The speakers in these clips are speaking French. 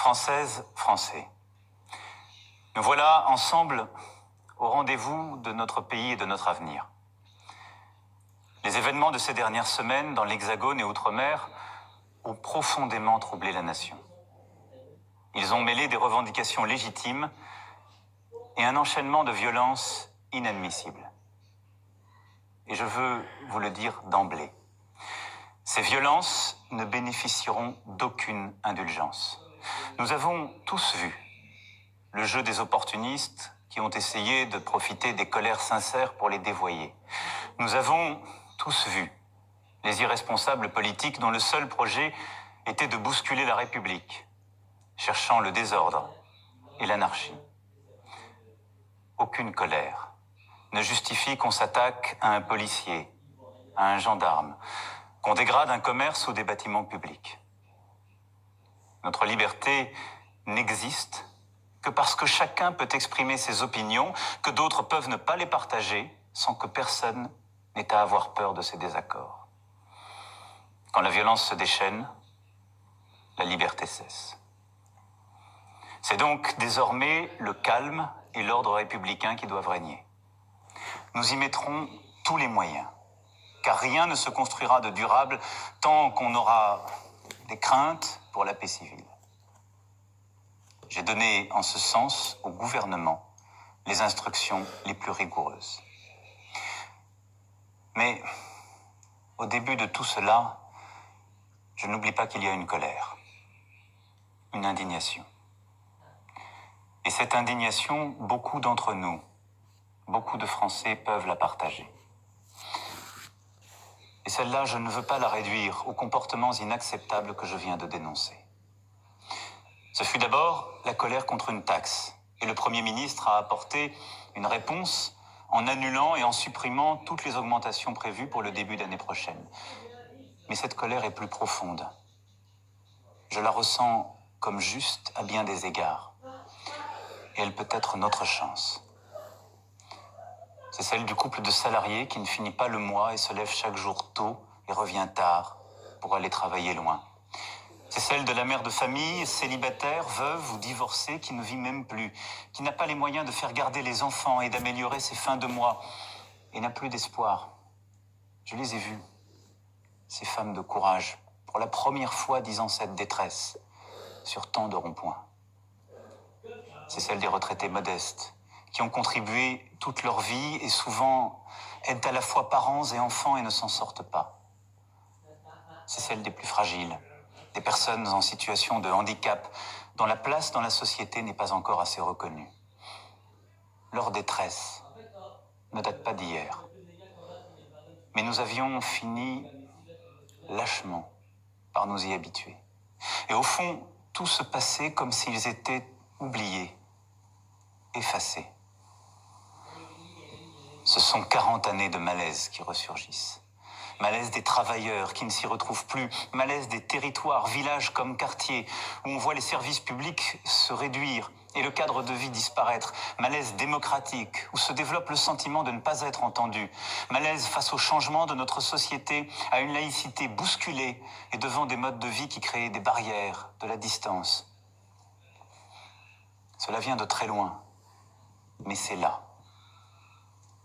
Françaises, Français, nous voilà ensemble au rendez-vous de notre pays et de notre avenir. Les événements de ces dernières semaines dans l'Hexagone et Outre-mer ont profondément troublé la nation. Ils ont mêlé des revendications légitimes et un enchaînement de violences inadmissibles. Et je veux vous le dire d'emblée, ces violences ne bénéficieront d'aucune indulgence. Nous avons tous vu le jeu des opportunistes qui ont essayé de profiter des colères sincères pour les dévoyer. Nous avons tous vu les irresponsables politiques dont le seul projet était de bousculer la République, cherchant le désordre et l'anarchie. Aucune colère ne justifie qu'on s'attaque à un policier, à un gendarme, qu'on dégrade un commerce ou des bâtiments publics. Notre liberté n'existe que parce que chacun peut exprimer ses opinions, que d'autres peuvent ne pas les partager, sans que personne n'ait à avoir peur de ses désaccords. Quand la violence se déchaîne, la liberté cesse. C'est donc désormais le calme et l'ordre républicain qui doivent régner. Nous y mettrons tous les moyens, car rien ne se construira de durable tant qu'on aura des craintes pour la paix civile. J'ai donné en ce sens au gouvernement les instructions les plus rigoureuses. Mais au début de tout cela, je n'oublie pas qu'il y a une colère, une indignation. Et cette indignation, beaucoup d'entre nous, beaucoup de Français peuvent la partager. Et celle-là, je ne veux pas la réduire aux comportements inacceptables que je viens de dénoncer. Ce fut d'abord la colère contre une taxe, et le Premier ministre a apporté une réponse en annulant et en supprimant toutes les augmentations prévues pour le début d'année prochaine. Mais cette colère est plus profonde. Je la ressens comme juste à bien des égards. Et elle peut être notre chance. C'est celle du couple de salariés qui ne finit pas le mois et se lève chaque jour tôt et revient tard pour aller travailler loin. C'est celle de la mère de famille, célibataire, veuve ou divorcée qui ne vit même plus, qui n'a pas les moyens de faire garder les enfants et d'améliorer ses fins de mois et n'a plus d'espoir. Je les ai vues, ces femmes de courage, pour la première fois disant cette détresse sur tant de ronds-points. C'est celle des retraités modestes, qui ont contribué toute leur vie et souvent aident à la fois parents et enfants et ne s'en sortent pas. C'est celle des plus fragiles, des personnes en situation de handicap, dont la place dans la société n'est pas encore assez reconnue. Leur détresse ne date pas d'hier. Mais nous avions fini lâchement par nous y habituer. Et au fond, tout se passait comme s'ils étaient oubliés, effacés. Ce sont 40 années de malaise qui ressurgissent. Malaise des travailleurs qui ne s'y retrouvent plus, malaise des territoires, villages comme quartiers, où on voit les services publics se réduire et le cadre de vie disparaître, malaise démocratique, où se développe le sentiment de ne pas être entendu, malaise face au changement de notre société, à une laïcité bousculée et devant des modes de vie qui créent des barrières, de la distance. Cela vient de très loin, mais c'est là,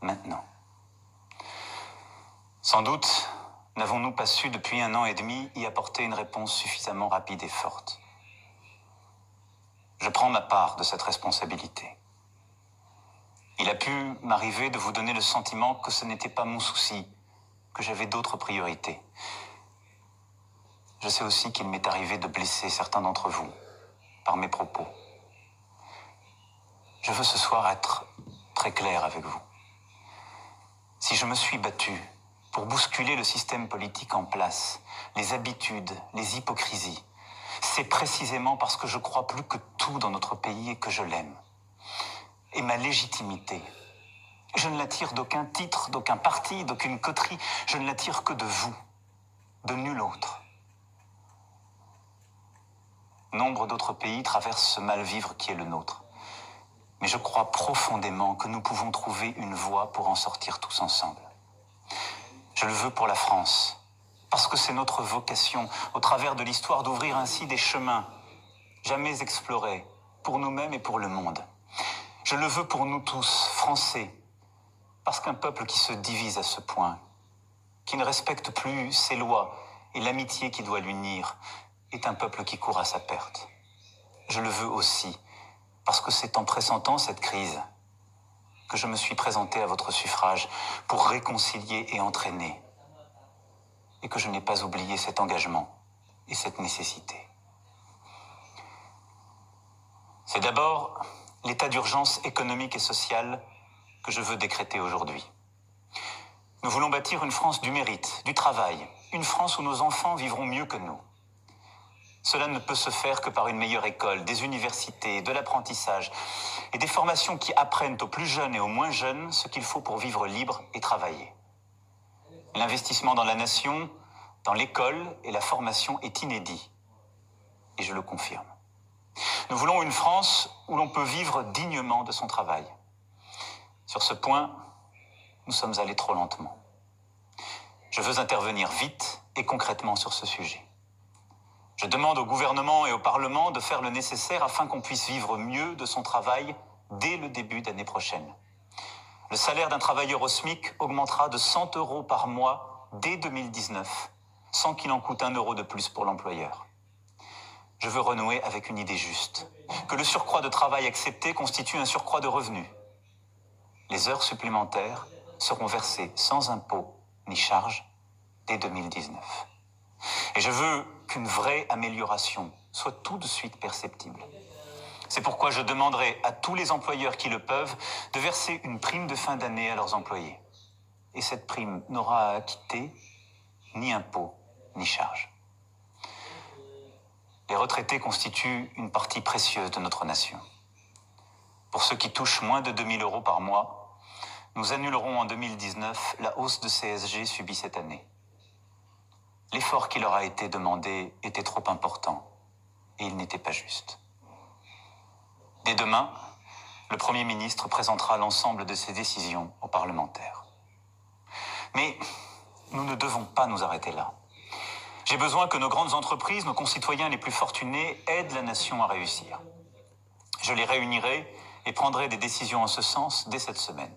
maintenant. Sans doute n'avons-nous pas su depuis 1 an et demi y apporter une réponse suffisamment rapide et forte. Je prends ma part de cette responsabilité. Il a pu m'arriver de vous donner le sentiment que ce n'était pas mon souci, que j'avais d'autres priorités. Je sais aussi qu'il m'est arrivé de blesser certains d'entre vous par mes propos. Je veux ce soir être très clair avec vous. Si je me suis battu pour bousculer le système politique en place, les habitudes, les hypocrisies, c'est précisément parce que je crois plus que tout dans notre pays et que je l'aime. Et ma légitimité, je ne la tire d'aucun titre, d'aucun parti, d'aucune coterie, je ne la tire que de vous, de nul autre. Nombre d'autres pays traversent ce mal-vivre qui est le nôtre. Mais je crois profondément que nous pouvons trouver une voie pour en sortir tous ensemble. Je le veux pour la France, parce que c'est notre vocation, au travers de l'histoire, d'ouvrir ainsi des chemins jamais exploré, pour nous-mêmes et pour le monde. Je le veux pour nous tous, Français, parce qu'un peuple qui se divise à ce point, qui ne respecte plus ses lois et l'amitié qui doit l'unir, est un peuple qui court à sa perte. Je le veux aussi, parce que c'est en pressentant cette crise que je me suis présenté à votre suffrage pour réconcilier et entraîner, et que je n'ai pas oublié cet engagement et cette nécessité. C'est d'abord l'état d'urgence économique et sociale que je veux décréter aujourd'hui. Nous voulons bâtir une France du mérite, du travail, une France où nos enfants vivront mieux que nous. Cela ne peut se faire que par une meilleure école, des universités, de l'apprentissage et des formations qui apprennent aux plus jeunes et aux moins jeunes ce qu'il faut pour vivre libre et travailler. L'investissement dans la nation, dans l'école et la formation est inédit. Et je le confirme. Nous voulons une France où l'on peut vivre dignement de son travail. Sur ce point, nous sommes allés trop lentement. Je veux intervenir vite et concrètement sur ce sujet. Je demande au gouvernement et au Parlement de faire le nécessaire afin qu'on puisse vivre mieux de son travail dès le début d'année prochaine. Le salaire d'un travailleur au SMIC augmentera de 100 € par mois dès 2019, sans qu'il en coûte 1 € de plus pour l'employeur. Je veux renouer avec une idée juste, que le surcroît de travail accepté constitue un surcroît de revenus. Les heures supplémentaires seront versées sans impôt ni charge dès 2019. Et je veux qu'une vraie amélioration soit tout de suite perceptible. C'est pourquoi je demanderai à tous les employeurs qui le peuvent de verser une prime de fin d'année à leurs employés. Et cette prime n'aura à acquitter ni impôt ni charge. Les retraités constituent une partie précieuse de notre nation. Pour ceux qui touchent moins de 2 000 € par mois, nous annulerons en 2019 la hausse de CSG subie cette année. L'effort qui leur a été demandé était trop important et il n'était pas juste. Dès demain, le Premier ministre présentera l'ensemble de ses décisions aux parlementaires. Mais nous ne devons pas nous arrêter là. J'ai besoin que nos grandes entreprises, nos concitoyens les plus fortunés, aident la nation à réussir. Je les réunirai et prendrai des décisions en ce sens dès cette semaine.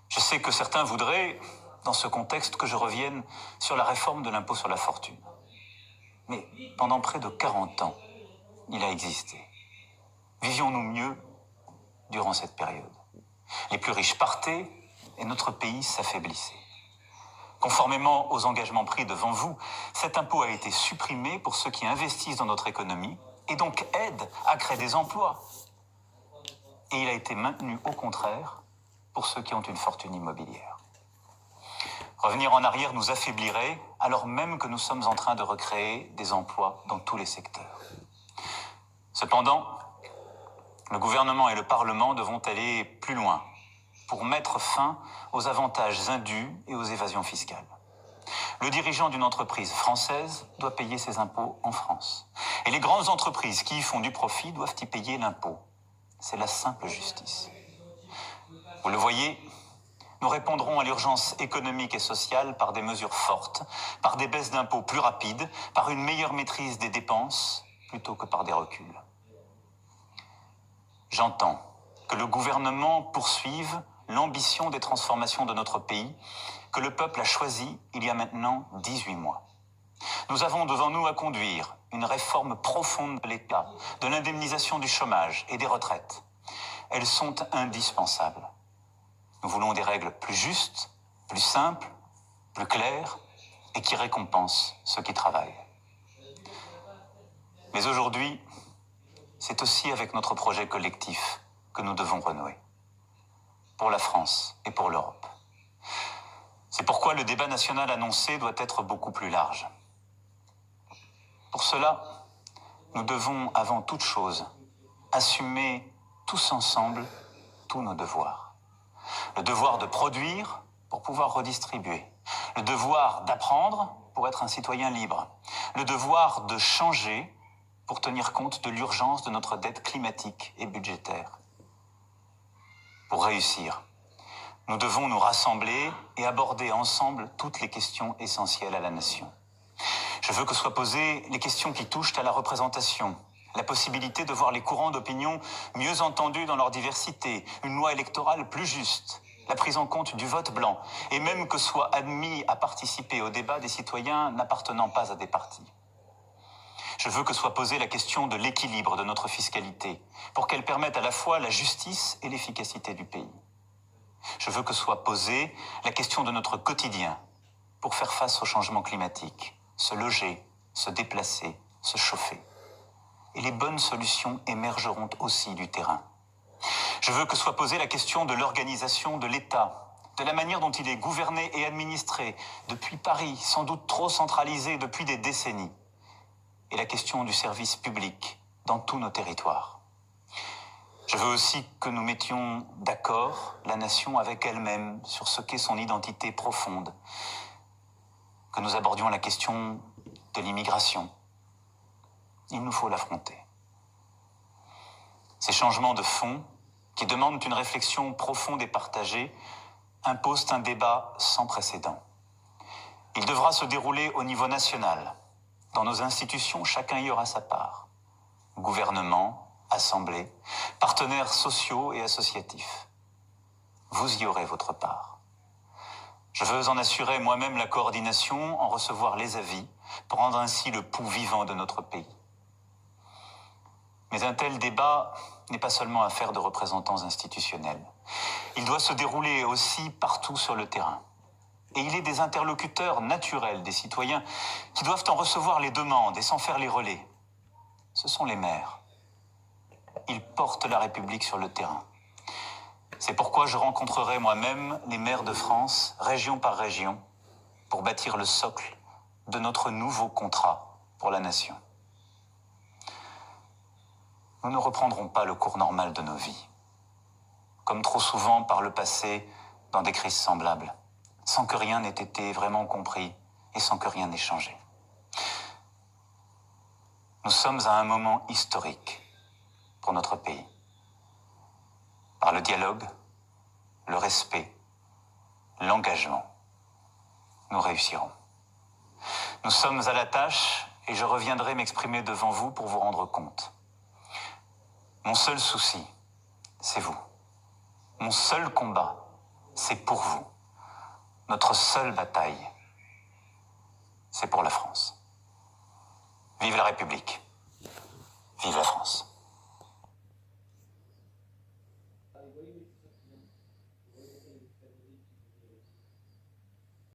Je sais que certains voudraient, dans ce contexte, que je revienne sur la réforme de l'impôt sur la fortune. Mais pendant près de 40 ans, il a existé. Vivions-nous mieux durant cette période? Les plus riches partaient et notre pays s'affaiblissait. Conformément aux engagements pris devant vous, cet impôt a été supprimé pour ceux qui investissent dans notre économie et donc aident à créer des emplois. Et il a été maintenu au contraire pour ceux qui ont une fortune immobilière. Revenir en arrière nous affaiblirait alors même que nous sommes en train de recréer des emplois dans tous les secteurs. Cependant, le gouvernement et le Parlement devront aller plus loin pour mettre fin aux avantages indus et aux évasions fiscales. Le dirigeant d'une entreprise française doit payer ses impôts en France. Et les grandes entreprises qui y font du profit doivent y payer l'impôt. C'est la simple justice. Vous le voyez, nous répondrons à l'urgence économique et sociale par des mesures fortes, par des baisses d'impôts plus rapides, par une meilleure maîtrise des dépenses, plutôt que par des reculs. J'entends que le gouvernement poursuive l'ambition des transformations de notre pays que le peuple a choisi il y a maintenant 18 mois. Nous avons devant nous à conduire une réforme profonde de l'État, de l'indemnisation du chômage et des retraites. Elles sont indispensables. Nous voulons des règles plus justes, plus simples, plus claires et qui récompensent ceux qui travaillent. Mais aujourd'hui, c'est aussi avec notre projet collectif que nous devons renouer. Pour la France et pour l'Europe. C'est pourquoi le débat national annoncé doit être beaucoup plus large. Pour cela, nous devons avant toute chose assumer tous ensemble tous nos devoirs. Le devoir de produire pour pouvoir redistribuer. Le devoir d'apprendre pour être un citoyen libre. Le devoir de changer pour tenir compte de l'urgence de notre dette climatique et budgétaire. Pour réussir, nous devons nous rassembler et aborder ensemble toutes les questions essentielles à la nation. Je veux que soient posées les questions qui touchent à la représentation, la possibilité de voir les courants d'opinion mieux entendus dans leur diversité, une loi électorale plus juste, la prise en compte du vote blanc, et même que soient admis à participer au débat des citoyens n'appartenant pas à des partis. Je veux que soit posée la question de l'équilibre de notre fiscalité, pour qu'elle permette à la fois la justice et l'efficacité du pays. Je veux que soit posée la question de notre quotidien, pour faire face au changement climatique, se loger, se déplacer, se chauffer. Et les bonnes solutions émergeront aussi du terrain. Je veux que soit posée la question de l'organisation de l'État, de la manière dont il est gouverné et administré, depuis Paris, sans doute trop centralisé depuis des décennies, et la question du service public dans tous nos territoires. Je veux aussi que nous mettions d'accord la nation avec elle-même sur ce qu'est son identité profonde, que nous abordions la question de l'immigration. Il nous faut l'affronter. Ces changements de fond, qui demandent une réflexion profonde et partagée, imposent un débat sans précédent. Il devra se dérouler au niveau national. Dans nos institutions, chacun y aura sa part. Gouvernement, assemblée, partenaires sociaux et associatifs. Vous y aurez votre part. Je veux en assurer moi-même la coordination, en recevoir les avis, pour rendre ainsi le pouls vivant de notre pays. Mais un tel débat n'est pas seulement affaire de représentants institutionnels. Il doit se dérouler aussi partout sur le terrain. Et il est des interlocuteurs naturels des citoyens qui doivent en recevoir les demandes et s'en faire les relais. Ce sont les maires. Ils portent la République sur le terrain. C'est pourquoi je rencontrerai moi-même les maires de France, région par région, pour bâtir le socle de notre nouveau contrat pour la nation. Nous ne reprendrons pas le cours normal de nos vies, comme trop souvent par le passé dans des crises semblables, sans que rien n'ait été vraiment compris et sans que rien n'ait changé. Nous sommes à un moment historique pour notre pays. Par le dialogue, le respect, l'engagement, nous réussirons. Nous sommes à la tâche et je reviendrai m'exprimer devant vous pour vous rendre compte. Mon seul souci, c'est vous. Mon seul combat, c'est pour vous. Notre seule bataille, c'est pour la France. Vive la République. Vive la France.